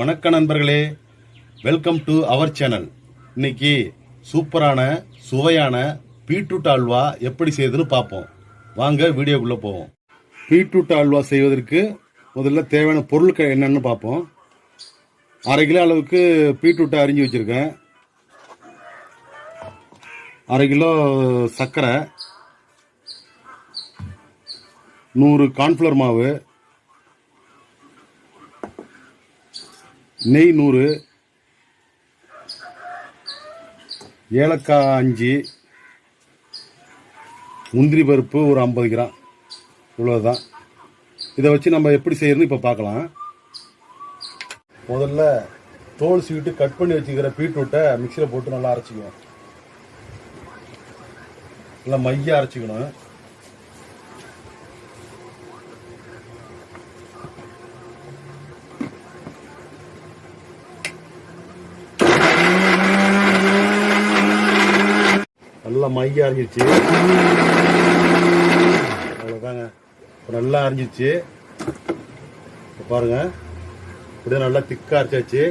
வணக்கம் நண்பர்களே, welcome to our channel. இன்னைக்கு சூப்பரான சுவையான பீட்ரூட் அல்வா எப்படி செய்யுதுன்னு பார்ப்போம். வாங்க வீடியோக்குள்ள போவோம். பீட்ரூட் அல்வா செய்வதற்கு முதல்ல தேவையான பொருட்கள் என்னன்னு பார்ப்போம். 1/2 கிலோ அளவுக்கு பீட்ரூட்டை அரிஞ்சு வச்சிருக்கேன். 1/2 கிலோ சர்க்கரை, 100 கார்ன்ஃப்ளவர் மாவு, நெய் 100, ஏலக்காய் 5, முந்திரி பருப்பு ஒரு 50 கிராம், இவ்வளோதான். இதை வச்சு நம்ம எப்படி செய்யறதுன்னு இப்போ பார்க்கலாம். முதல்ல தோல் சீவிட்டு கட் பண்ணி வச்சுக்கிற பீட்ரூட்டை மிக்சியில் போட்டு நல்லா அரைச்சிக்குவோம். நல்லா மைய அரைச்சிக்கணும். நல்லா மைய அரைஞ்சிச்சு, அவ்வளோதாங்க. இப்போ நல்லா அரைஞ்சிச்சு. இப்போ பாருங்க, இப்படியே நல்லா திக்காக அரைச்சாச்சு.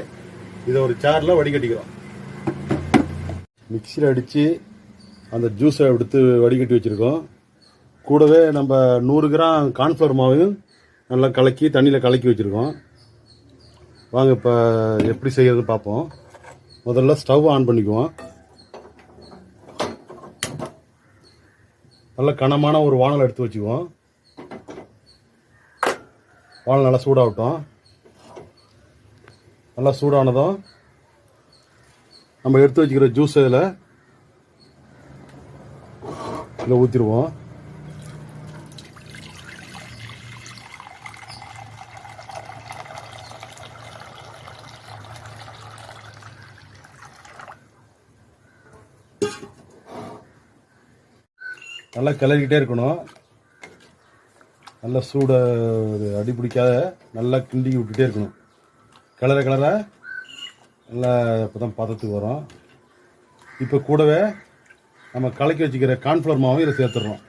இதை ஒரு சாரில் வடிகட்டிக்கிறோம். மிக்சியில் அடித்து அந்த ஜூஸை எடுத்து வடிகட்டி வச்சுருக்கோம். கூடவே நம்ம 100 கிராம் கார்ன்ஃப்ளவர் மாவையும் நல்லா கலக்கி தண்ணியில் கலக்கி வச்சுருக்கோம். வாங்க இப்போ எப்படி செய்யறதுன்னு பார்ப்போம். முதல்ல ஸ்டவ் ஆன் பண்ணிக்குவோம். நல்ல கனமான ஒரு வானல் எடுத்து வச்சுக்குவோம். வானல் நல்லா சூடாகட்டும். நல்லா சூடானதும் நம்ம எடுத்து வச்சுக்கிற ஜூஸ் இதில் ஊற்றிடுவோம். நல்லா கிளறிக்கிட்டே இருக்கணும். நல்லா சூட அடி பிடிக்காத நல்லா கிண்டி விட்டுட்டே இருக்கணும். கிளற நல்லா இப்போ தான் பதத்துக்கு வரும். இப்போ கூடவே நம்ம கலக்கி வச்சுக்கிற கார்ன்ஃப்ளவர் மாவும் இதை சேர்த்துடுறோம்.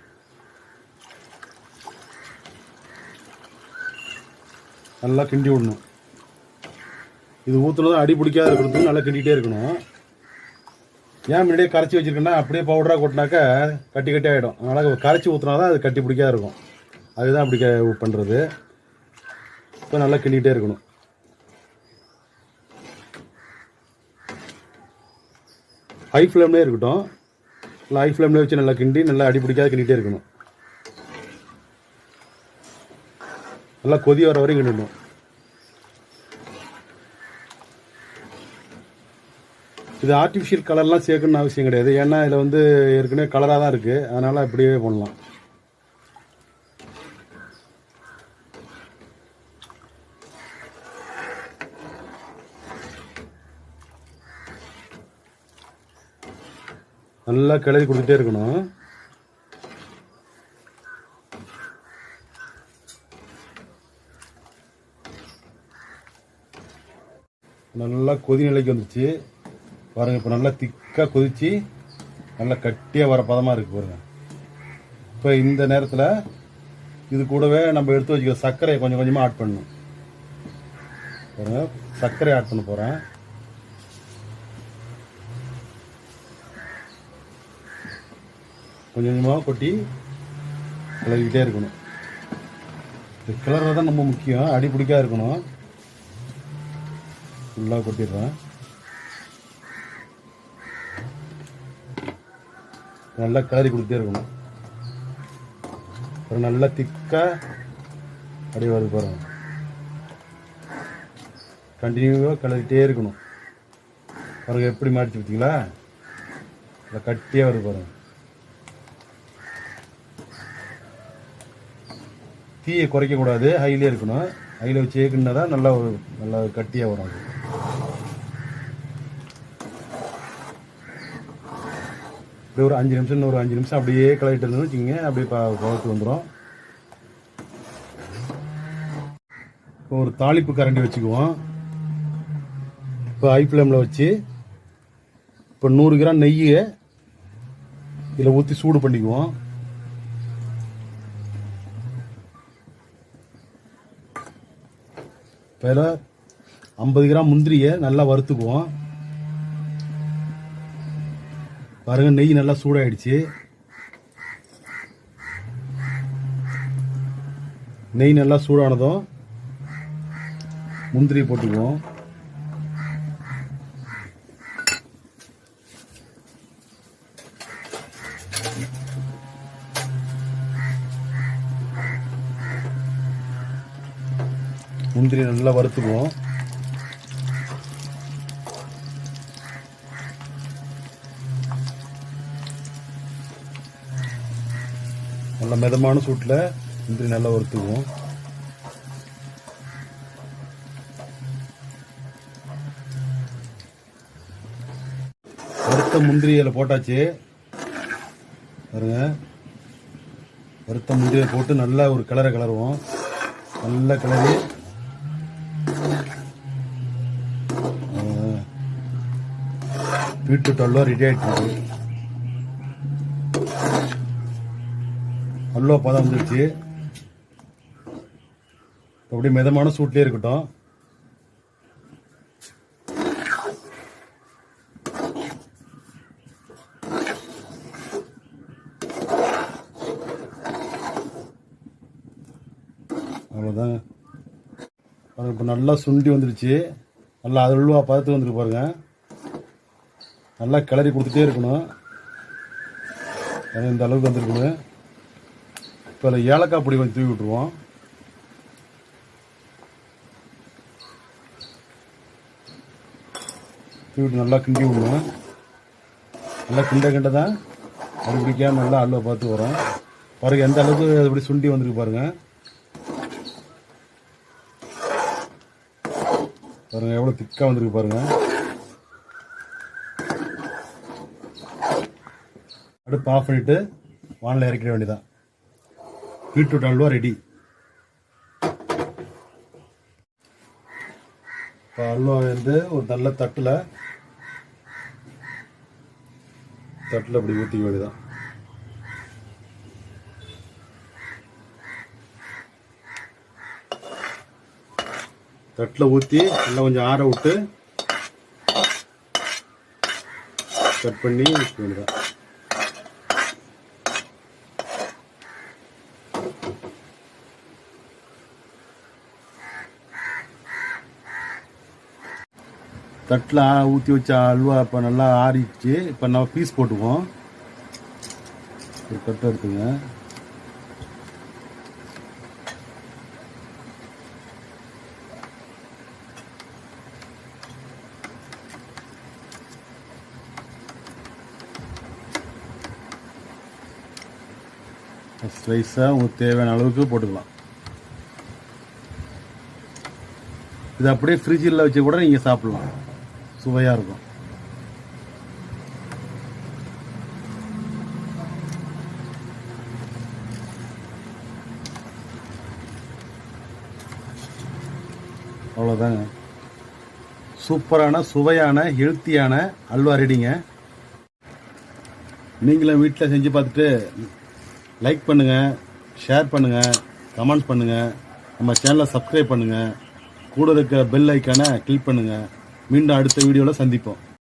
நல்லா கிண்டி விடணும். இது ஊற்றுனதும் அடி பிடிக்காத இருக்கிறதுக்கு நல்லா கிண்டிகிட்டே இருக்கணும். ஏன் முன்னாடியே கரைச்சி வச்சுருக்கேன்னா அப்படியே பவுடராக கொட்டினாக்கா கட்டி ஆகிடும். அதனால் கரைச்சி ஊற்றினா தான் அது கட்டி பிடிக்காத இருக்கும். அதுதான் அப்படி பண்ணுறது. இப்போ நல்லா கிண்டிகிட்டே இருக்கணும். ஹை ஃப்ளேம்லேயே இருக்கட்டும். நல்லா ஹை ஃப்ளேம்லேயே வச்சு நல்லா கிண்டி நல்லா அடி பிடிக்காத கிண்டிகிட்டே இருக்கணும். நல்லா கொதி வர வரையும் கிண்டணும். இது ஆர்டிஃபிஷியல் கலர்லாம் சேர்க்கணும்னு அவசியம் கிடையாது. ஏன்னா இதில் ஏற்கனவே கலராக தான் இருக்குது. அதனால் அப்படியே பண்ணலாம். நல்லா கிளறி கொடுத்துட்டே இருக்கணும். நல்லா கொதி நிலைக்கு வந்துச்சு பாருங்க. இப்போ நல்லா திக்காக கொதிச்சு நல்லா கட்டியாக வர பதமாக இருக்குது பாருங்க. இப்போ இந்த நேரத்தில் இது கூடவே நம்ம எடுத்து வச்சுக்கிற சர்க்கரையை கொஞ்சம் கொஞ்சமாக ஆட் பண்ணணும். பாருங்க, சர்க்கரை ஆட் பண்ண போகிறேன். கொஞ்சம் கொஞ்சமாக கொட்டி கிளறிக்கிட்டே இருக்கணும். இந்த கிளறது தான் ரொம்ப முக்கியம். அடி பிடிக்காத இருக்கணும். ஃபுல்லாக கொட்டிடுறேன். நல்லா கிளறி கொடுத்துட்டே இருக்கணும். அப்புறம் நல்லா திக்காக அப்படியே வருது பாருங்க. கண்டினியூவாக கிளறிட்டே இருக்கணும். பாருங்க எப்படி மாட்டிச்சு பார்த்தீங்களா? இல்லை கட்டியாக வருது பாருங்க. தீயை குறைக்கக்கூடாது, ஹையிலே இருக்கணும். ஹையில் வச்சு ஏக்குன்னா தான் நல்லா கட்டியாக வரும். அப்படியே ஒரு 5 நிமிஷம், இன்னொரு 5 நிமிஷம் அப்படியே கிளறிட்டு இருந்தோம்னு வச்சுக்கோங்க. அப்படியே பதத்து வந்துடும். இப்போ ஒரு தாளிப்பு கரண்டி வச்சுக்குவோம். இப்போ ஹை ஃப்ளேமில் வச்சு இப்போ 100 கிராம் நெய்யை இதில் ஊற்றி சூடு பண்ணிக்குவோம். இப்போ 50 கிராம் முந்திரியை நல்லா வறுத்துக்குவோம். பாருங்க, நெய் நல்லா சூடாயிடுச்சு. நெய் நல்லா சூடானதும் முந்திரி போட்டுக்குவோம். முந்திரி நல்லா வறுத்துக்குவோம். நல்ல மிதமான சூட்டில் முந்திரி நல்லா வறுத்துக்குவோம். வறுத்த முந்திரியில் போட்டாச்சு. பாருங்க, வறுத்த முந்திரியை போட்டு நல்லா ஒரு கிளறுவோம். நல்லா கிளறி பீட்ரூட் அல்வா ரெடி ஆகிட்டு. அல்வா பதம் வந்துருச்சு. அப்படியே மிதமான சூட்லேயே இருக்கட்டும். அவ்வளோதாங்க. இப்போ நல்லா சுண்டி வந்துருச்சு. நல்லா அல்வா பதத்துக்கு வந்துருக்கு பாருங்க. நல்லா கிளறி கொடுத்துட்டே இருக்கணும். இந்த அளவுக்கு வந்துருக்கணும். இப்போ அதில் ஏலக்காய் பொடி கொஞ்சம் தூவி விட்டுருவோம். தூவி விட்டு நல்லா கிண்டி விடுவோம். நல்லா கிண்ட தான் அது பிடிக்காம நல்லா அல்வா பார்த்து வரும். பாருங்கள் எந்த அளவுக்கு அப்படி சுண்டி வந்துருக்கு பாருங்கள். பாருங்கள் எவ்வளோ திக்காக வந்துருக்கு பாருங்கள். அடுப்பு ஆஃப் பண்ணிவிட்டு வானிலை இறக்கிட வேண்டியதான். Beetroot halwa ready. இப்போ அல்வா வந்து ஒரு நல்ல தட்டில் அப்படி ஊற்றிக்க வேண்டியதான். தட்டில் ஊற்றி நல்லா கொஞ்சம் ஆற விட்டு கட் பண்ணி வைக்க வேண்டியதான். தட்டில் ஊற்றி வச்ச அல்வா இப்போ நல்லா ஆறிடுச்சு. இப்போ நம்ம பீஸ் போட்டுக்குவோம். ஒரு கட்டு எடுத்துங்க. ஸ்லைஸாக உங்களுக்கு தேவையான அளவுக்கு போட்டுக்கலாம். இது அப்படியே ஃப்ரிட்ஜில் வச்சு கூட நீங்கள் சாப்பிட்லாம். சுவையாக இருக்கும். அவ்வளோதாங்க. சூப்பரான சுவையான ஹெல்த்தியான அல்வா ரெடிங்க. நீங்களும் வீட்டில் செஞ்சு பார்த்துட்டு லைக் பண்ணுங்கள், ஷேர் பண்ணுங்கள், கமெண்ட் பண்ணுங்கள், நம்ம சேனலை சப்ஸ்கிரைப் பண்ணுங்கள், கூட இருக்க பெல் ஐக்கானை கிளிக் பண்ணுங்கள். மீண்டும் அடுத்த வீடியோவில் சந்திப்போம்.